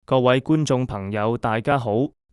各位觀眾朋友，大家好，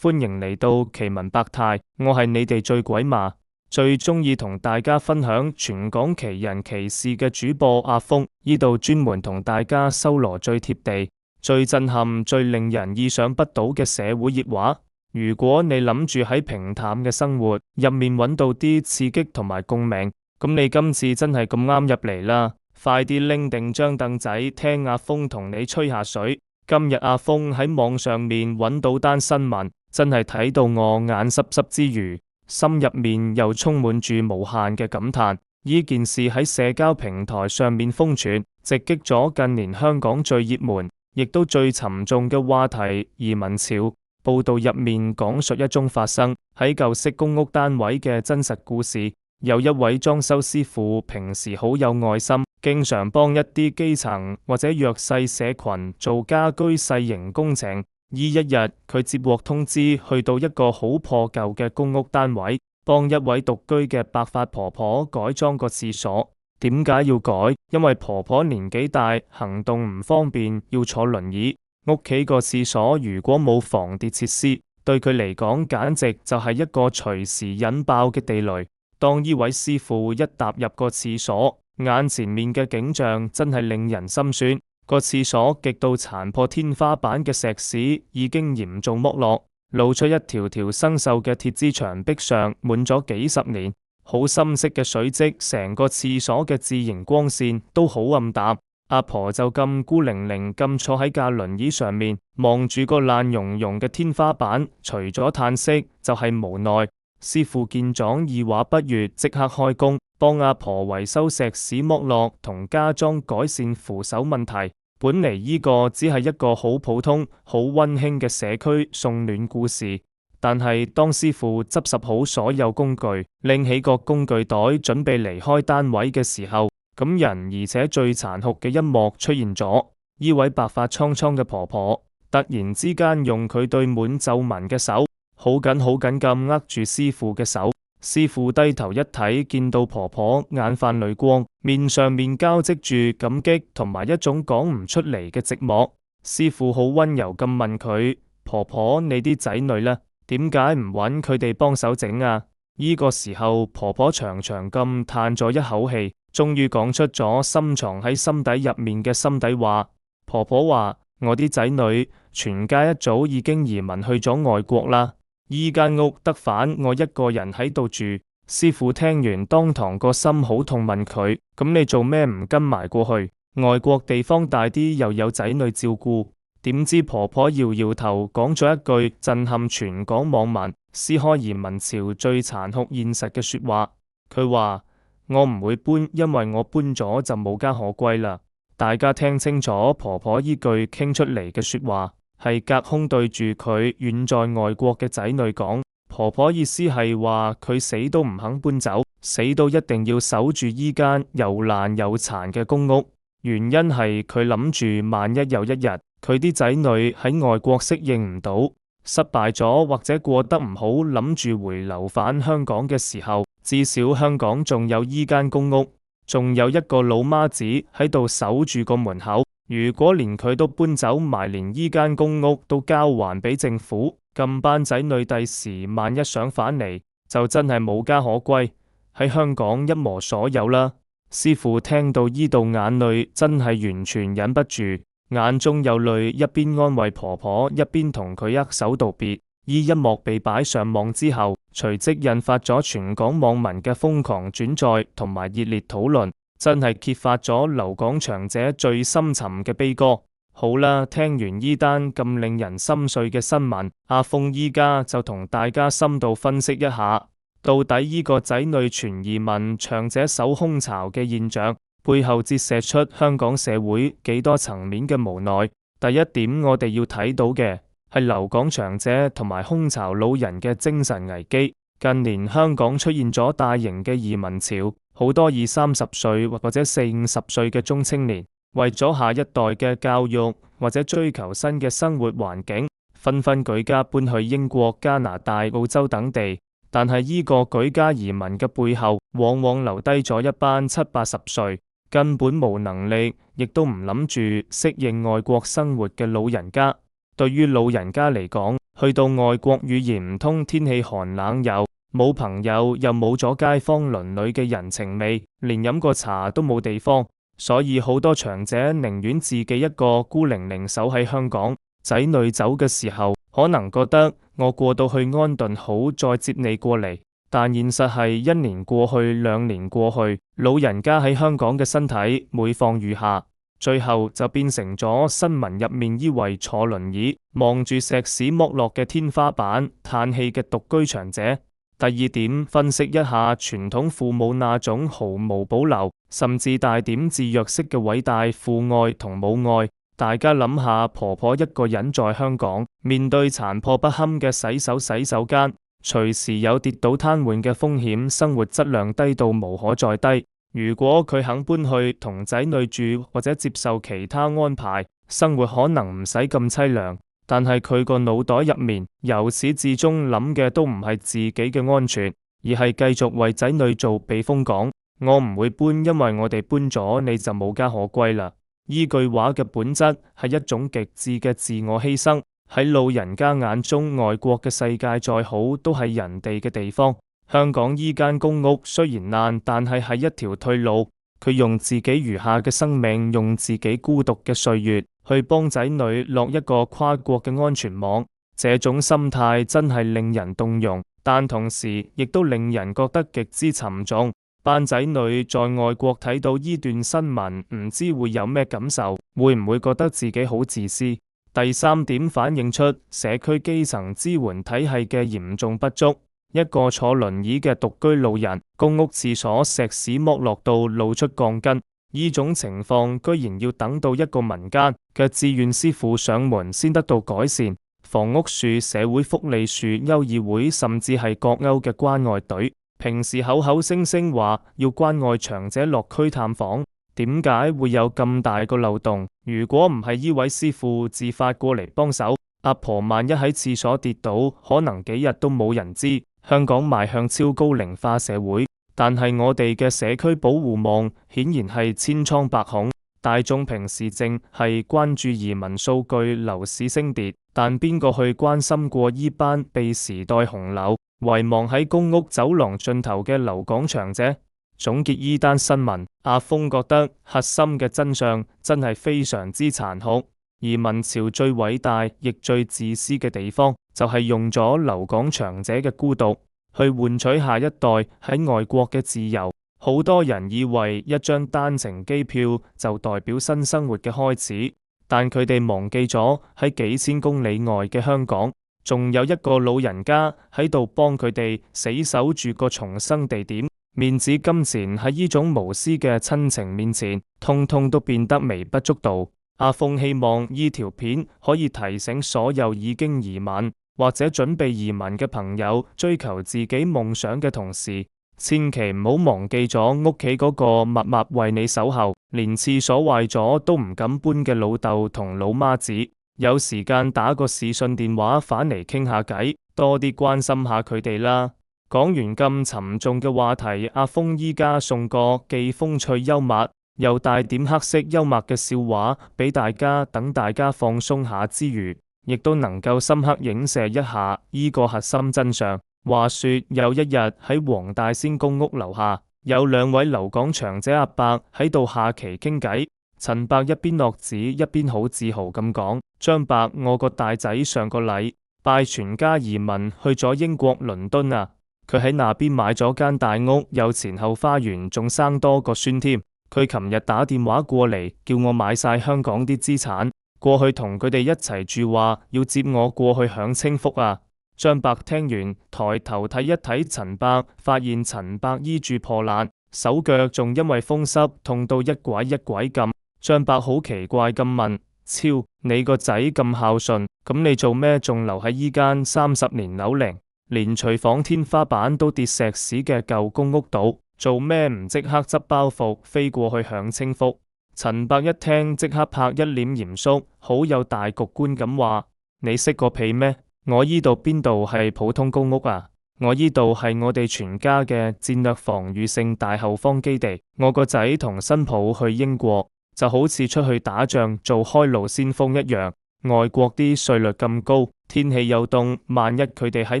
歡迎嚟到奇聞百態，我係你哋最鬼馬、最鍾意同大家分享全港奇人奇事嘅主播阿峰，呢度專門同大家搜羅最貼地、最震撼、最令人意想不到嘅社會熱話。如果你諗住喺平淡嘅生活入面揾到啲刺激同埋共鳴，咁你今次真係咁啱入嚟啦！快啲拎定張凳仔，聽阿峰同你吹下水。今日阿峰喺網上面揾到單新聞，真係睇到我眼濕濕之餘，心入面又充滿住無限嘅感嘆。呢件事喺社交平台上面瘋傳，直擊咗近年香港最熱門，亦都最沉重嘅話題——移民潮。報道入面講述一宗發生喺舊式公屋單位嘅真實故事。有一位裝修師傅，平時好有愛心，經常幫一啲基層或者弱勢社群做家居細型工程。一日，佢接獲通知，去到一個好破舊嘅公屋單位，幫一位獨居嘅白髮婆婆改裝個廁所。點解要改？因為婆婆年紀大，行動唔方便，要坐輪椅。屋企個廁所如果冇防跌設施，對佢嚟講簡直就係一個隨時引爆嘅地雷。當呢位師傅一踏入個廁所，眼前面嘅景象真係令人心酸。個廁所極度殘破，天花板嘅石屎已經嚴重剝落，露出一條條生鏽嘅鐵枝，牆壁上滿咗幾十年，好深色嘅水漬，成個廁所嘅自然光線都好暗淡。阿婆就咁孤零零咁坐喺架輪椅上面，望住個爛溶溶嘅天花板，除咗嘆息就係無奈。師傅見狀二話不說，即刻開工幫阿婆維修石屎剝落同加裝改善扶手問題。本嚟呢個只係一個好普通、好溫馨嘅社區送暖故事，但係當師傅執拾好所有工具，拎起個工具袋準備離開單位嘅時候，感人而且最殘酷嘅一幕出現咗。呢位白髮蒼蒼嘅婆婆突然之間用佢對滿皺紋嘅手好緊咁握住師傅嘅手。師傅低頭一睇，見到婆婆眼泛淚光，面上面交織住感激同埋一種講唔出嚟嘅寂寞。師傅好溫柔咁問佢：婆婆，你啲仔女呢？點解唔揾佢哋幫手整啊？呢個時候婆婆長長咁嘆咗一口氣，終於講出咗深藏喺心底入面嘅心底話。婆婆話：我啲仔女全家一早已經移民去咗外國啦，依間屋得返我一個人喺度住。師傅聽完當堂個心好痛，問佢：咁你做咩唔跟埋過去？外國地方大啲，又有仔女照顧。點知婆婆搖搖頭，講咗一句震撼全港網民、撕開移民潮最殘酷現實嘅說話。佢話：我唔會搬，因為我搬咗就無家可歸啦。大家聽清楚，婆婆依句傾出嚟嘅說話係隔空對住佢遠在外國嘅仔女講。婆婆意思係話佢死都唔肯搬走，死都一定要守住依間又爛又殘嘅公屋。原因係佢諗住萬一有一日佢啲仔女喺外國適應唔到，失敗咗或者過得唔好，諗住回流返香港嘅時候，至少香港仲有依間公屋，仲有一個老媽子喺度守住個門口。如果連佢都搬走埋，連依間公屋都交還俾政府，咁班仔女第時萬一想返嚟，就真係無家可歸，喺香港一無所有啦。師傅聽到依度，眼淚真係完全忍不住，眼中有淚，一邊安慰婆婆，一邊同佢握手道別。依一幕被擺上網之後，隨即引發咗全港網民嘅瘋狂轉載同埋熱烈討論，真係揭發咗留港長者最深沉嘅悲歌。好啦，聽完依單咁令人心碎嘅新聞，阿峰依家就同大家深度分析一下，到底依個仔女全移民、長者守空巢嘅現象背後折射出香港社會幾多層面嘅無奈。第一點，我哋要睇到嘅係留港長者同埋空巢老人嘅精神危機。近年香港出現咗大型嘅移民潮，好多20-30歲或者40-50歲嘅中青年，為咗下一代嘅教育或者追求新嘅生活環境，紛紛舉家搬去英國、加拿大、澳洲等地。但係呢個舉家移民嘅背後，往往留低咗一班70-80歲，根本冇能力，亦都唔諗住適應外國生活嘅老人家。對於老人家嚟講，去到外國語言唔通，天氣寒冷又冇朋友，又冇咗街坊鄰里嘅人情味，連飲個茶都冇地方，所以好多長者寧願自己一個孤零零守喺香港。仔女走嘅時候，可能覺得我過到去安頓好再接你過嚟，但現實係1年過去2年過去，老人家喺香港嘅身體每況愈下，最後就變成咗新聞入面依位坐輪椅望住石屎剝落嘅天花板嘆氣嘅獨居長者。第二點，分析一下傳統父母那種毫無保留甚至帶點自虐式嘅偉大父愛同母愛。大家諗下，婆婆一個人在香港面對殘破不堪嘅洗手間，隨時有跌倒癱瘓嘅風險，生活質量低到無可再低。如果佢肯搬去同仔女住或者接受其他安排，生活可能唔使咁淒涼。但係佢個腦袋入面由始至終諗嘅都唔係自己嘅安全，而係繼續為仔女做避風港。我唔會搬，因為我哋搬咗你就無家可歸啦。依句話嘅本質係一種極致嘅自我犧牲。喺老人家眼中，外國嘅世界再好都係人哋嘅地方。香港依間公屋雖然爛，但係一條退路。佢用自己餘下嘅生命，用自己孤獨嘅歲月去幫仔女落一個跨國嘅安全網。這種心態真係令人動容，但同時亦都令人覺得極之沉重。班仔女在外國睇到依段新聞，唔知會有咩感受，會唔會覺得自己好自私？第3點反映出社區基層支援體系嘅嚴重不足。一個坐輪椅嘅獨居老人，公屋廁所石屎剝落到露出鋼筋，呢種情況居然要等到一個民間嘅志願師傅上門先得到改善。房屋署、社會福利署、優議會甚至係國歐嘅關愛隊，平時口口聲聲話要關愛長者落區探訪，點解會有咁大個漏洞？如果唔係依位師傅自發過嚟幫手，阿婆萬一喺廁所跌倒，可能幾日都冇人知。香港邁向超高齡化社會，但係我哋嘅社區保護網顯然係千瘡百孔。大眾平時淨係關注移民數據、樓市升跌，但邊個去關心過依班被時代洪流遺忘喺公屋走廊盡頭嘅留港長者？總結依單新聞，阿峰覺得核心嘅真相真係非常之殘酷。移民潮最偉大亦最自私嘅地方，就係用咗留港長者嘅孤獨去換取下一代喺外國嘅自由。好多人以為一張單程機票就代表新生活嘅開始，但佢哋忘記咗喺幾千公里外嘅香港，仲有一個老人家喺度幫佢哋死守住個重生地點。面子金錢喺呢種無私嘅親情面前，通通都變得微不足道。阿峰希望呢條片可以提醒所有已經移民或者準備移民嘅朋友，追求自己夢想嘅同時，千祈唔好忘記咗屋企嗰個默默為你守候，連廁所壞咗都唔敢搬嘅老豆同老媽子。有時間打個視訊電話返嚟傾下偈，多啲關心下佢哋啦。講完咁沉重嘅話題，阿峰依家送個既風趣幽默又帶點黑色幽默嘅笑話俾大家，等大家放鬆下之餘，亦都能夠深刻影射一下呢個核心真相。話說有一日喺黃大仙公屋樓下，有2位留港長者阿伯喺度下棋傾偈。陳伯一邊落紙一邊好自豪咁講：張伯，我個大仔上個禮拜全家移民去咗英國倫敦啊！佢喺那邊買咗間大屋，有前後花園，仲生多個孫添。佢琴日打電話過嚟，叫我買晒香港啲資產過去同佢哋一齊住，話要接我過去享清福啊！張伯聽完抬頭睇一睇陳伯，發現陳伯衣著破爛，手腳仲因為風濕痛到一拐一拐咁。張伯好奇怪咁問：超，你個仔咁孝順，咁你做咩仲留喺依間30年樓齡，連廚房天花板都跌石屎嘅舊公屋度？做咩唔即刻執包袱飛過去享清福？陳伯一聽即刻拍一臉嚴肅，好有大局觀咁話：你識個屁咩？我依度邊度係普通公屋啊？我依度係我哋全家嘅戰略防禦性大後方基地。我個仔同新抱去英國，就好似出去打仗做開路先鋒一樣。外國啲稅率咁高，天氣又凍，萬一佢哋喺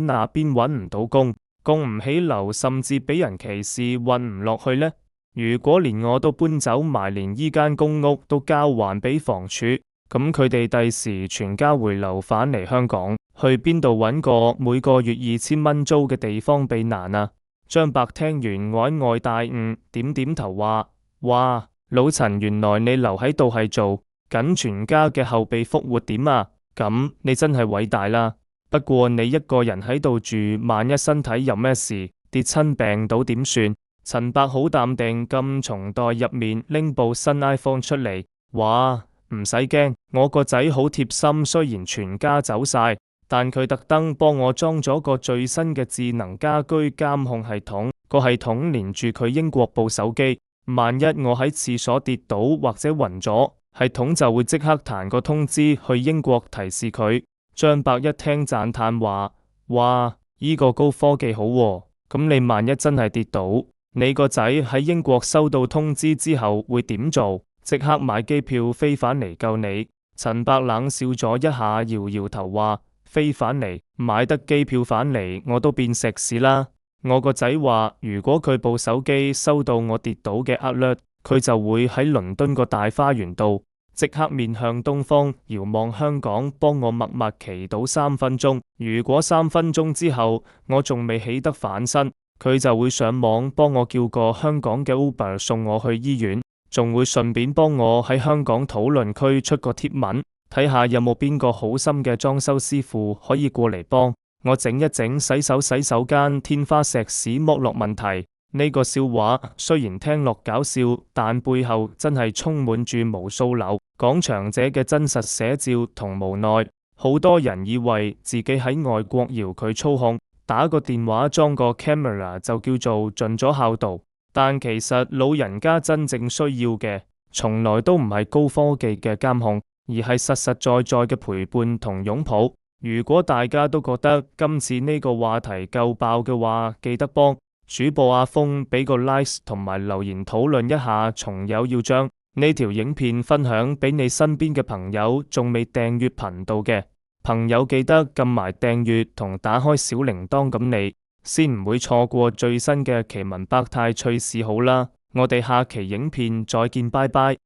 那邊揾唔到工，供唔起樓，甚至俾人歧視，混唔落去呢？如果連我都搬走埋，連依間公屋都交還俾房署，咁佢哋第時全家回流返嚟香港，去邊度揾個每個月2000蚊租嘅地方避難啊？張伯聽完我外大悟，點點頭話：哇，老陳，原來你留喺度係做緊全家嘅後備復活點啊？咁你真係偉大啦！不過你一個人喺度住，萬一身體有咩事，跌親病倒點算？陳伯好淡定咁從袋入面拎部新 iPhone 出嚟，話唔使驚，我個仔好貼心，雖然全家走晒，但佢特登幫我裝咗個最新嘅智能家居監控系統，個系統連住佢英國部手機，萬一我喺廁所跌倒或者暈咗，系統就會即刻彈個通知去英國提示佢。張伯一聽讚嘆話：哇，依個高科技好喎，咁你萬一真係跌倒，你個仔喺英國收到通知之後會點做？即刻買機票飛返嚟救你？陳伯冷笑咗一下，搖搖頭話：飛返嚟，買得機票返嚟，我都變石屎啦。我個仔話，如果佢部手機收到我跌倒嘅 alert，佢就會喺倫敦個大花園度即刻面向東方遙望香港，幫我默默祈禱3分鐘。如果3分鐘之後我仲未起得反身，佢就會上網幫我叫個香港嘅 Uber 送我去醫院，仲會順便幫我喺香港討論區出個貼文，睇下有冇邊個好心嘅裝修師傅可以過嚟幫我整一整洗手間天花石屎剝落問題。呢個笑話雖然聽落搞笑，但背後真係充滿住無數樓講長者嘅真實寫照同無奈。好多人以為自己喺外國遙距操控，打個電話裝個 camera 就叫做盡咗孝道，但其實老人家真正需要嘅，從來都唔係高科技嘅監控，而係實實在在嘅陪伴同擁抱。如果大家都覺得今次呢個話題夠爆嘅話，記得幫主播阿峰俾個 like 同埋留言討論一下，仲有要將呢條影片分享俾你身邊嘅朋友，仲未訂閱頻道嘅朋友記得撳埋訂閱同打開小鈴鐺，咁你先唔會錯過最新嘅奇聞百態趣事好啦。我哋下期影片再見，拜拜。